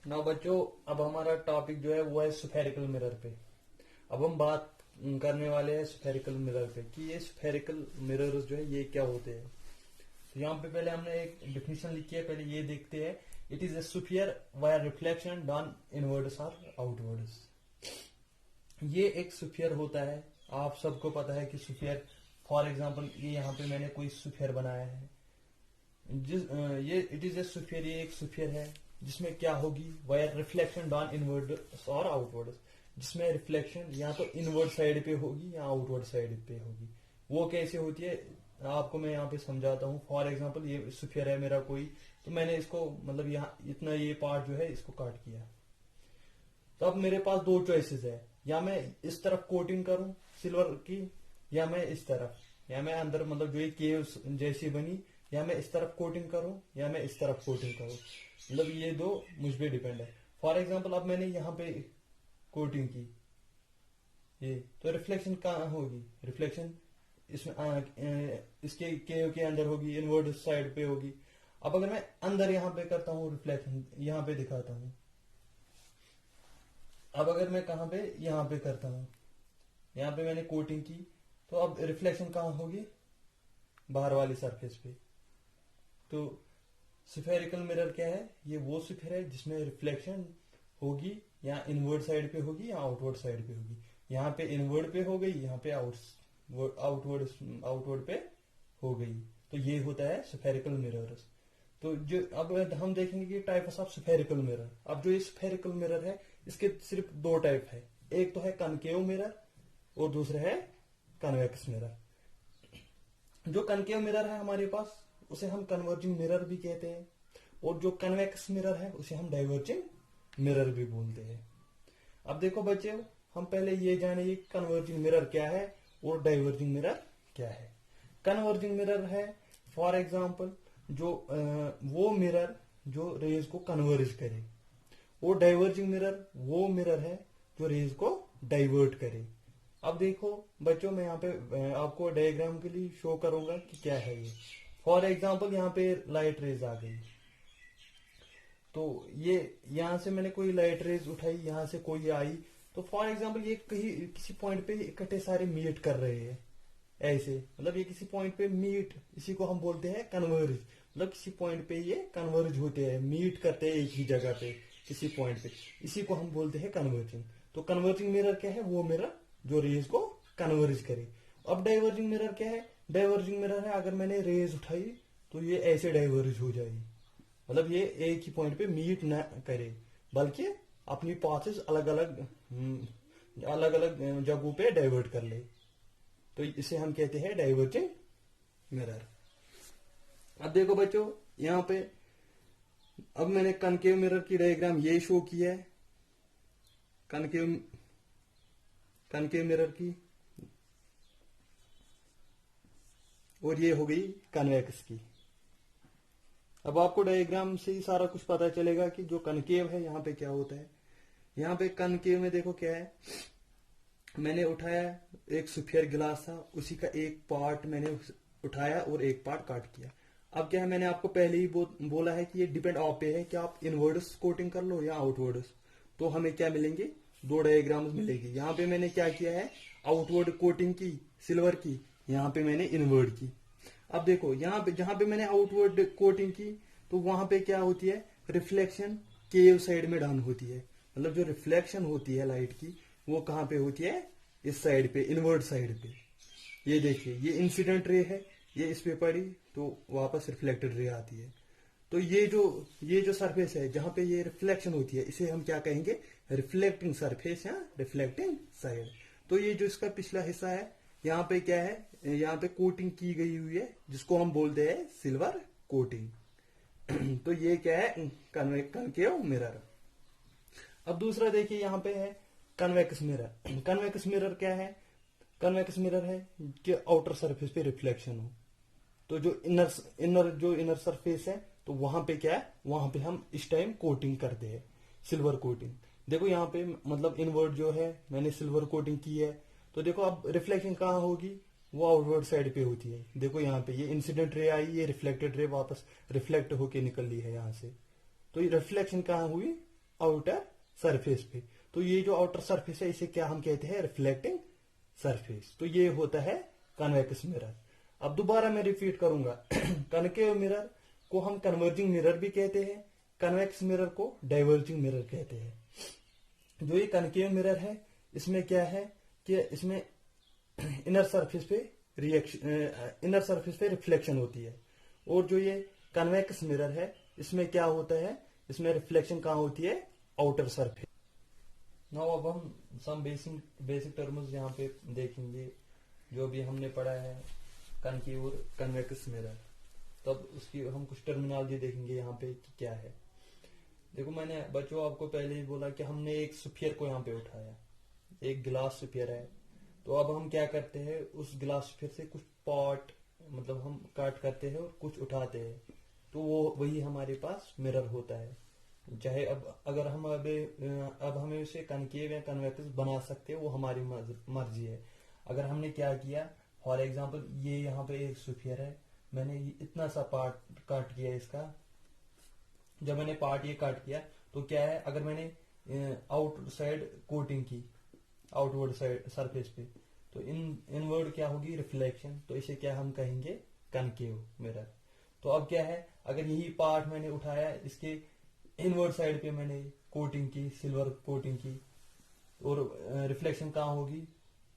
ना बच्चों, अब हमारा टॉपिक जो है वो है स्फेरिकल मिरर पे। अब हम बात करने वाले हैं स्फेरिकल मिरर पे कि ये स्फेरिकल मिरर्स जो है ये क्या होते हैं। तो यहाँ पे पहले हमने एक डिफिनेशन लिखी है, पहले ये देखते हैं। It is a sphere wire reflection done inwards और आउटवर्ड्स। ये एक स्फीयर होता है, आप सबको पता है कि स्फीयर, फॉर एग्जाम्पल ये यहाँ पे मैंने कोई स्फीयर बनाया है। ये इट इज ए स्फीयर, ये एक स्फीयर है जिसमें क्या होगी, वायर रिफ्लेक्शन डॉन इनवर्ड और आउटवर्ड, जिसमें रिफ्लेक्शन या तो इनवर्ड साइड पे होगी या आउटवर्ड साइड पे होगी। वो कैसे होती है आपको मैं यहाँ पे समझाता हूँ। फॉर एग्जाम्पल ये स्फीयर है मेरा कोई, तो मैंने इसको मतलब यहाँ इतना ये पार्ट जो है इसको काट किया। तो अब मेरे पास दो चॉइसेस है, या मैं इस तरफ कोटिंग करूं सिल्वर की, या मैं इस तरफ, या मैं अंदर मतलब जो ये केव जैसी बनी, या मैं इस तरफ कोटिंग करूं या मैं इस तरफ कोटिंग करूं। मतलब ये दो मुझ पे डिपेंड है। फॉर एग्जाम्पल अब मैंने यहाँ पे कोटिंग की ये, तो रिफ्लेक्शन कहाँ होगी, रिफ्लेक्शन इसमें इसके केव के अंदर होगी, इनवर्ड साइड पे होगी। अब अगर मैं अंदर यहाँ पे करता हूँ रिफ्लेक्शन, यहाँ पे दिखाता हूँ। अब अगर मैं कहाँ पे यहाँ पे करता हूँ, यहाँ पे मैंने कोटिंग की, तो अब रिफ्लेक्शन कहाँ होगी, बाहर वाली सरफेस पे। तो स्फेरिकल मिरर क्या है, ये वो स्फीयर है जिसमें रिफ्लेक्शन होगी या इनवर्ड साइड पे होगी या आउटवर्ड साइड पे होगी। यहाँ पे इनवर्ड पे हो गई, यहाँ पे आउटवर्ड आउटवर्ड पे हो गई। तो ये होता है स्फेरिकल मिरर्स। तो जो अब हम देखेंगे कि टाइप्स ऑफ स्फेरिकल मिरर। अब जो ये स्फेरिकल मिरर है इसके सिर्फ दो टाइप है, एक तो है कनकेव मिरर और दूसरा है कन्वेक्स मिरर। जो कनकेव मिरर है हमारे पास उसे हम कन्वर्जिंग मिरर भी कहते हैं, और जो कन्वेक्स मिरर है उसे हम डाइवर्जिंग मिरर भी बोलते हैं। अब देखो बच्चे, हम पहले ये जानेंगे कन्वर्जिंग मिरर क्या है और डाइवर्जिंग मिरर क्या है। कन्वर्जिंग मिरर है फॉर एग्जाम्पल जो वो मिरर जो रेज को कन्वर्ज करे, और डाइवर्जिंग मिरर वो मिरर है जो रेज को डाइवर्ट करे। अब देखो बच्चों, मैं यहाँ पे आपको डायग्राम के लिए शो करूंगा कि क्या है ये। फॉर एग्जाम्पल यहाँ पे लाइट रेज आ गई, तो ये यहाँ से मैंने कोई लाइट रेज उठाई, यहाँ से कोई आई, तो फॉर एग्जाम्पल ये कहीं किसी पॉइंट पे इकट्ठे सारे मीट कर रहे हैं ऐसे, मतलब ये किसी पॉइंट पे मीट, इसी को हम बोलते हैं कन्वर्ज। मतलब किसी पॉइंट पे ये कन्वर्ज होते हैं, मीट करते हैं एक ही जगह पे किसी पॉइंट पे, इसी को हम बोलते हैं कन्वर्जिंग। तो कन्वर्जिंग मिरर क्या है, वो मिरर जो रेज को कन्वर्ज करे। अब डाइवर्जिंग मिरर क्या है, डाइवर्जिंग मिरर है अगर मैंने रेज उठाई तो ये ऐसे डाइवर्ज हो जाएगी, मतलब ये एक ही पॉइंट पे मीट ना करे बल्कि अपनी पाथेस अलग अलग जगहों पे डाइवर्ट कर ले। तो इसे हम कहते हैं डाइवर्जिंग मिरर। अब देखो बच्चों, यहाँ पे अब मैंने कनकेव मिरर की डायग्राम ये शो किया है, कनकेव कनकेव मिरर की, और ये हो गई कन्वेक्स की। अब आपको डायग्राम से ही सारा कुछ पता चलेगा कि जो कनकेव है यहाँ पे क्या होता है। यहाँ पे कनकेव में देखो क्या है, मैंने उठाया एक स्फीयर गिलास था, उसी का एक पार्ट मैंने उठाया और एक पार्ट काट किया। अब क्या है, मैंने आपको पहले ही बोला है कि ये डिपेंड आप पे है कि आप इनवर्ड्स कोटिंग कर लो या आउटवर्ड्स। तो हमें क्या मिलेंगे, दो डायग्राम्स मिलेगी। यहाँ पे मैंने क्या किया है, आउटवर्ड कोटिंग की सिल्वर की, यहाँ पे मैंने इनवर्ड की। अब देखो यहाँ पे जहां पे मैंने आउटवर्ड कोटिंग की, तो वहां पे क्या होती है, रिफ्लेक्शन केव साइड में डाउन होती है। मतलब जो रिफ्लेक्शन होती है लाइट की वो कहाँ पे होती है, इस साइड पे, इनवर्ड साइड पे। ये देखिए ये इंसिडेंट रे है, ये इस पे पड़ी तो वापस रिफ्लेक्टेड रे आती है। तो ये जो सरफेस है जहां पे ये रिफ्लेक्शन होती है इसे हम क्या कहेंगे, रिफ्लेक्टिंग सरफेस या रिफ्लेक्टिंग साइड। तो ये जो इसका पिछला हिस्सा है यहाँ पे क्या है, यहाँ पे कोटिंग की गई हुई है जिसको हम बोलते हैं सिल्वर कोटिंग। तो ये क्या है, कनकेव मिरर। अब दूसरा देखिए यहाँ पे है कन्वेक्स मिरर। कन्वेक्स मिरर क्या है, कन्वेक्स मिरर है कि आउटर सरफेस पे रिफ्लेक्शन हो। तो जो इनर सरफेस है तो वहां पे क्या है, वहां पे हम इस टाइम कोटिंग करते हैं, सिल्वर कोटिंग। देखो यहाँ पे मतलब इनवर्ड जो है मैंने सिल्वर कोटिंग की है, तो देखो अब रिफ्लेक्शन कहाँ होगी, वो आउटवर्ड साइड पे होती है। देखो यहाँ पे ये इंसिडेंट रे आई, ये रिफ्लेक्टेड रे वापस रिफ्लेक्ट होके निकल ली है यहाँ से। तो ये रिफ्लेक्शन कहाँ हुई, आउटर सरफेस पे। तो ये जो आउटर सरफेस है इसे क्या हम कहते हैं, रिफ्लेक्टिंग सरफेस। तो ये होता है कन्वेक्स मिरर। अब दोबारा मैं रिपीट करूंगा कनकेव मिरर को हम कन्वर्जिंग मिरर भी कहते हैं, कन्वेक्स मिरर को डाइवर्जिंग मिरर कहते हैं। जो ये कनकेव मिरर है इसमें क्या है कि इसमें इनर सरफेस पे इनर सरफेस पे रिफ्लेक्शन होती है, और जो ये कन्वेक्स मिरर है इसमें क्या होता है, इसमें रिफ्लेक्शन कहाँ होती है, आउटर सरफेस। नाउ अब हम सम बेसिक टर्म्स यहाँ पे देखेंगे जो भी हमने पढ़ा है कनकेव और कन्वेक्स मिरर। तब उसकी हम कुछ टर्मिनोलॉजी देखेंगे यहाँ पे कि क्या है। देखो मैंने बच्चों आपको पहले ही बोला कि हमने एक स्फीयर को यहाँ पे उठाया, एक गिलास स्फीयर है। तो अब हम क्या करते हैं, उस गिलास स्फीयर से कुछ पार्ट मतलब हम काट करते हैं और कुछ उठाते हैं, तो वो वही हमारे पास मिरर होता है। चाहे अब अगर हम अब हमें उसे कनकेव या कन्वेक्स बना सकते हैं, वो हमारी मर्जी है। अगर हमने क्या किया, फॉर एग्जाम्पल ये यहाँ पे एक स्फीयर है, मैंने इतना सा पार्ट काट किया इसका। जब मैंने पार्ट ये काट किया तो क्या है, अगर मैंने आउटसाइड कोटिंग की आउटवर्ड साइड सरफेस पे, तो इनवर्ड क्या होगी, रिफ्लेक्शन। तो इसे क्या हम कहेंगे, कनकेव मिरर। तो अब क्या है, अगर यही पार्ट मैंने उठाया, इसके इनवर्ड साइड पे मैंने कोटिंग की, सिल्वर कोटिंग की, और रिफ्लेक्शन कहाँ होगी,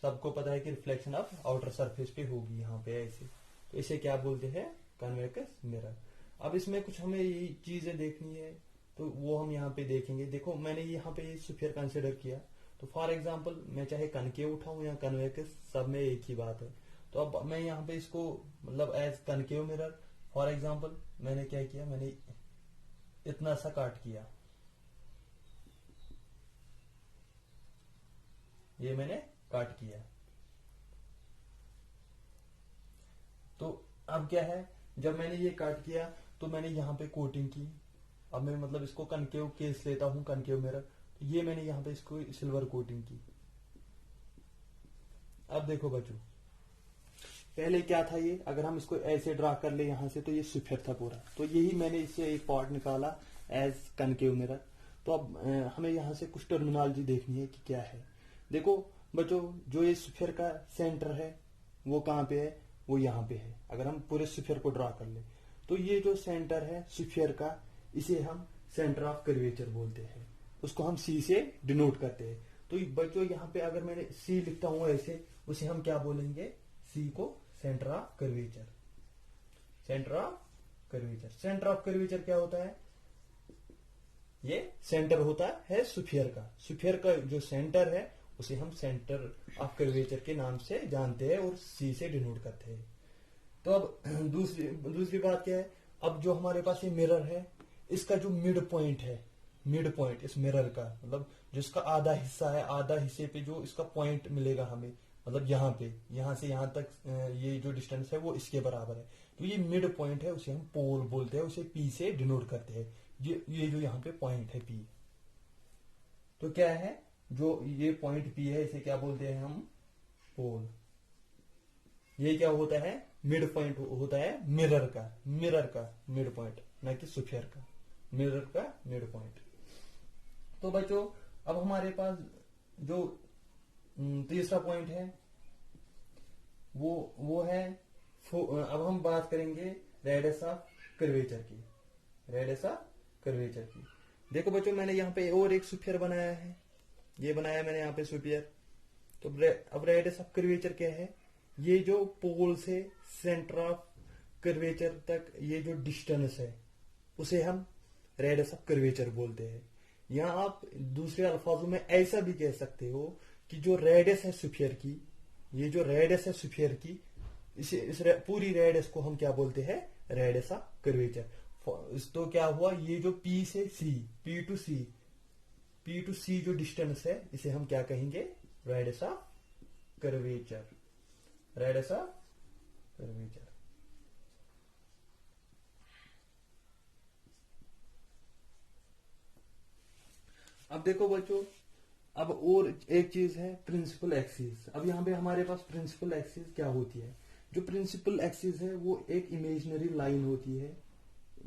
सबको पता है कि रिफ्लेक्शन अब आउटर सरफेस पे होगी यहाँ पे ऐसे। तो इसे क्या बोलते हैं, कन्वेक्स मिरर। अब इसमें कुछ हमें ये चीजें देखनी है, तो वो हम यहाँ पे देखेंगे। देखो मैंने यहाँ पे स्फीयर कंसिडर किया, तो फॉर एग्जांपल मैं चाहे कनकेव उठाऊं या कन्वेक्स, सब में एक ही बात है। तो अब मैं यहाँ पे इसको मतलब as concave mirror, for example मैंने क्या किया, मैंने इतना सा काट किया, ये मैंने काट किया। तो अब क्या है, जब मैंने ये काट किया तो मैंने यहाँ पे कोटिंग की। अब मैं मतलब इसको कनकेव केस लेता हूं, कनकेव मिरर। तो ये मैंने यहाँ पे इसको सिल्वर कोटिंग की। अब देखो बच्चों, पहले क्या था ये, अगर हम इसको ऐसे ड्रा कर ले यहाँ से, तो ये स्फीयर था पूरा। तो यही मैंने इससे एक पार्ट निकाला एज कनकेव मिरर। तो अब हमें यहाँ से कुछ टर्मिनोलॉजी देखनी है कि क्या है। देखो बच्चों, जो ये स्फीयर का सेंटर है वो कहाँ पे है, वो यहाँ पे है। अगर हम पूरे स्फीयर को ड्रा कर ले, तो ये जो सेंटर है स्फीयर का, इसे हम सेंटर ऑफ कर्वेचर बोलते हैं। उसको हम सी से डिनोट करते हैं। तो बच्चों यहाँ पे अगर मैंने सी लिखता हूं ऐसे, उसे हम क्या बोलेंगे, सी को centre of curvature. Centre of curvature, centre of curvature क्या होता है, ये सेंटर होता है स्फीयर का। स्फीयर का जो सेंटर है उसे हम सेंटर ऑफ कर्वेचर के नाम से जानते हैं और सी से डिनोट करते हैं। तो अब दूसरी बात क्या है, अब जो हमारे पास ये मिरर है, इसका जो मिड पॉइंट है, मिड पॉइंट इस मिरर का मतलब जिसका आधा हिस्सा है, आधा हिस्से पे जो इसका पॉइंट मिलेगा हमें, मतलब यहाँ पे, यहाँ से यहाँ तक ये जो डिस्टेंस है वो इसके बराबर है। तो ये मिड पॉइंट है, उसे हम पोल बोलते हैं, उसे पी से डिनोट करते हैं। ये जो यहाँ पे पॉइंट है पी, तो क्या है, जो ये पॉइंट पी है इसे क्या बोलते हैं हम, पोल। ये क्या होता है, मिड पॉइंट होता है मिरर का मिड पॉइंट, ना कि स्फीयर का, मिरर का मिड पॉइंट। तो बच्चों अब हमारे पास जो तीसरा पॉइंट है वो है, अब हम बात करेंगे रेडियस ऑफ कर्वेचर की, रेडियस ऑफ कर्वेचर की। देखो बच्चों, मैंने यहाँ पे और एक स्फीयर बनाया है, ये बनाया मैंने यहाँ पे स्फीयर। तो अब रेडियस ऑफ कर्वेचर क्या है, ये जो पोल से सेंटर ऑफ कर्वेचर तक ये जो डिस्टेंस है उसे हम रेडियस ऑफ कर्वेचर बोलते हैं। यहाँ आप दूसरे अल्फाजों में ऐसा भी कह सकते हो कि जो रेडियस है स्फीयर की, ये जो रेडियस है स्फीयर की, इस पूरी रेडियस को हम क्या बोलते हैं, रेडियस ऑफ कर्वेचर। तो क्या हुआ, ये जो पी से सी, पी टू सी जो डिस्टेंस है इसे हम क्या कहेंगे, radius of curvature, radius of curvature. अब देखो बच्चों, अब और एक चीज है प्रिंसिपल एक्सिस। अब यहाँ पे हमारे पास प्रिंसिपल एक्सिस क्या होती है, जो प्रिंसिपल एक्सिस है वो एक इमेजिनरी लाइन होती है।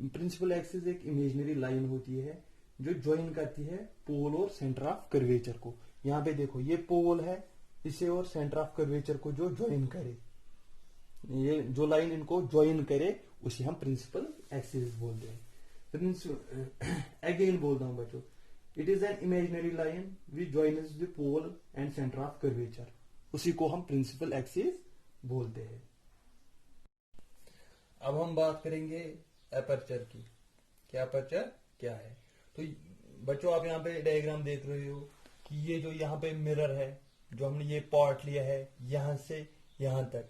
प्रिंसिपल एक्सिस एक इमेजिनरी लाइन होती है जो ज्वाइन करती है पोल और सेंटर ऑफ कर्वेचर को। यहाँ पे देखो ये पोल है, इसे और सेंटर ऑफ कर्वेचर को जो ज्वाइन करे, ये जो लाइन इनको ज्वाइन करे उसे हम प्रिंसिपल एक्सिस बोलते हैं। अगेन बोलता हूं बच्चों, it is an imaginary line which joins the pole and centre of curvature, उसी को हम प्रिंसिपल एक्सिस बोलते हैं। अब हम बात करेंगे एपर्चर की, क्या एपर्चर क्या है। तो बच्चों आप यहाँ पे डायग्राम देख रहे हो कि ये जो यहाँ पे मिरर है, जो हमने ये पार्ट लिया है यहां से यहां तक,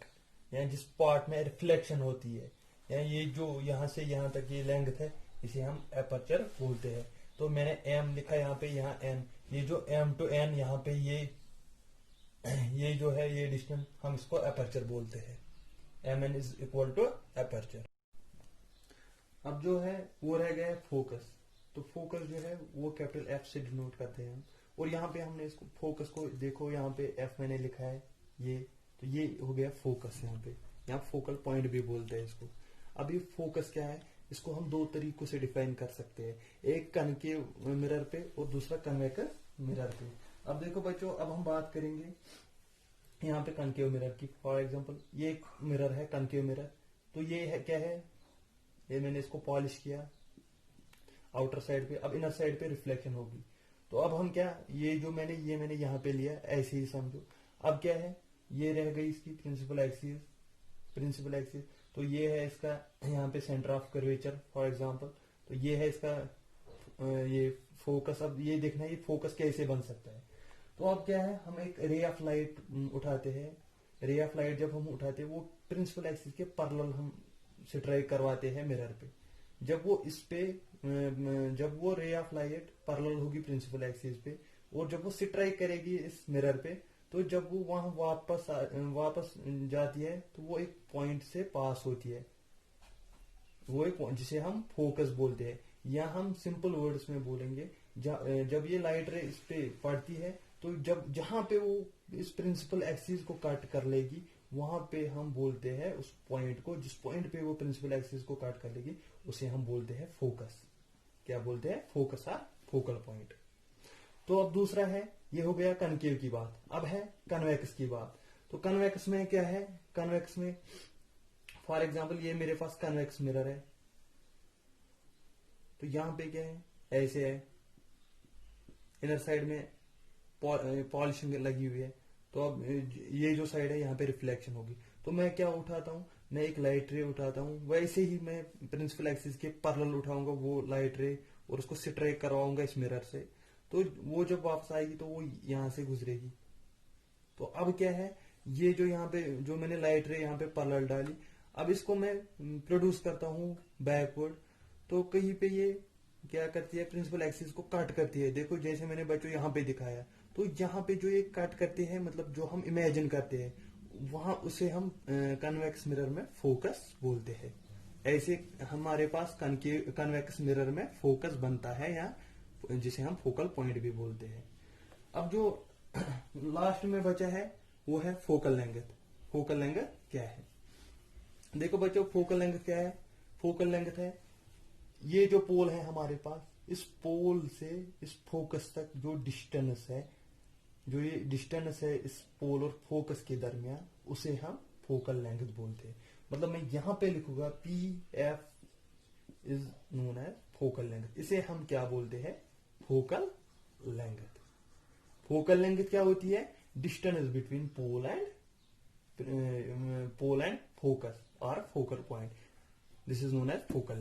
यहाँ जिस पार्ट में रिफ्लेक्शन होती है, या ये जो यहाँ से यहाँ तक ये लेंथ है, इसे हम एपर्चर बोलते हैं। तो मैंने एम लिखा यहाँ पे, यहाँ एन, ये जो एम टू एन यहाँ पे ये जो है ये डिस्टेंस, हम इसको एपर्चर बोलते हैं। M N is equal to aperture. अब जो है वो रह गया है फोकस। तो फोकस जो है वो कैपिटल एफ से डिनोट करते हैं हम। और यहाँ पे हमने इसको फोकस को देखो, यहाँ पे एफ मैंने लिखा है ये, तो ये हो गया फोकस। यहाँ फोकल पॉइंट भी बोलते हैं इसको। अब ये फोकस क्या है, इसको हम दो तरीकों से डिफाइन कर सकते हैं, एक कनकेव मिरर पे और दूसरा कन्वेक्स मिरर पे। अब देखो बच्चों, अब हम बात करेंगे यहाँ पे कनकेव मिरर की। फॉर एग्जांपल ये एक मिरर है कनकेव मिरर, तो ये है क्या है, ये मैंने इसको पॉलिश किया आउटर साइड पे, अब इनर साइड पे रिफ्लेक्शन होगी। तो अब हम क्या, ये मैंने यहाँ पे लिया, ऐसे ही समझो। अब क्या है, ये रह गई इसकी प्रिंसिपल एक्सिस। तो ये है इसका यहाँ पे centre of curvature for example. तो ये है इसका ये फोकस। अब ये देखना है ये फोकस कैसे बन सकता है। तो अब क्या है, हम एक रे ऑफ लाइट उठाते हैं। रे ऑफ लाइट जब हम उठाते हैं वो प्रिंसिपल एक्सिस के पैरेलल हम स्ट्राइक करवाते हैं मिरर पे। जब वो रे ऑफ लाइट पैरेलल होगी प्रिंसिपल एक्सिस पे, और जब वो स्ट्राइक करेगी इस मिरर पे, तो जब वो वहां वापस जाती है तो वो एक पॉइंट से पास होती है, वो एक जिसे हम फोकस बोलते हैं। या हम सिंपल वर्ड्स में बोलेंगे, जब ये लाइट रे इस पे पड़ती है, तो जहां पे वो इस प्रिंसिपल एक्सिस को कट कर लेगी, वहां पे हम बोलते हैं उस पॉइंट को, जिस पॉइंट पे वो प्रिंसिपल एक्सिस को कट कर लेगी, उसे हम बोलते हैं फोकस। क्या बोलते हैं, फोकस और फोकल पॉइंट। तो अब दूसरा है, ये हो गया कनकेव की बात। अब है कन्वेक्स की बात। तो कन्वेक्स में क्या है, कन्वेक्स में फॉर एग्जांपल ये मेरे पास कन्वेक्स मिरर है, तो यहां पे क्या है, ऐसे है, इनर साइड में पॉलिशिंग लगी हुई है। तो अब ये जो साइड है यहाँ पे रिफ्लेक्शन होगी। तो मैं क्या उठाता हूँ, मैं एक लाइट रे उठाता हूँ, वैसे ही मैं प्रिंसिपल एक्सिस के पैरेलल उठाऊंगा वो लाइट रे, और उसको स्ट्राइक करवाऊंगा इस मिरर से। तो वो जब वापस आएगी तो वो यहाँ से गुजरेगी। तो अब क्या है, ये जो यहाँ पे जो मैंने लाइट रे यहाँ पे पैरेलल डाली, अब इसको मैं प्रोड्यूस करता हूँ बैकवर्ड। तो कहीं पे ये क्या करती है, प्रिंसिपल एक्सिस को कट करती है। देखो जैसे मैंने बच्चों यहाँ पे दिखाया, तो यहाँ पे जो ये कट करते हैं, मतलब जो हम इमेजिन करते हैं, वहां उसे हम कन्वेक्स मिरर में फोकस बोलते हैं। ऐसे हमारे पास कन्वेक्स मिरर में फोकस बनता है, या जिसे हम फोकल पॉइंट भी बोलते हैं। अब जो लास्ट में बचा है वो है फोकल लेंथ। फोकल लेंथ क्या है, देखो बच्चों फोकल लेंथ क्या है, फोकल लेंथ है ये जो पोल है हमारे पास, इस पोल से इस फोकस तक जो डिस्टेंस है, जो ये डिस्टेंस है इस पोल और फोकस के दरमियान, उसे हम फोकल लेंथ बोलते हैं। मतलब मैं यहां पे लिखूंगा P F is known as focal length. इसे हम क्या बोलते हैं, फोकल लेंथ। फोकल लेंथ क्या होती है, distance between pole and focus और focal point. This is known as focal.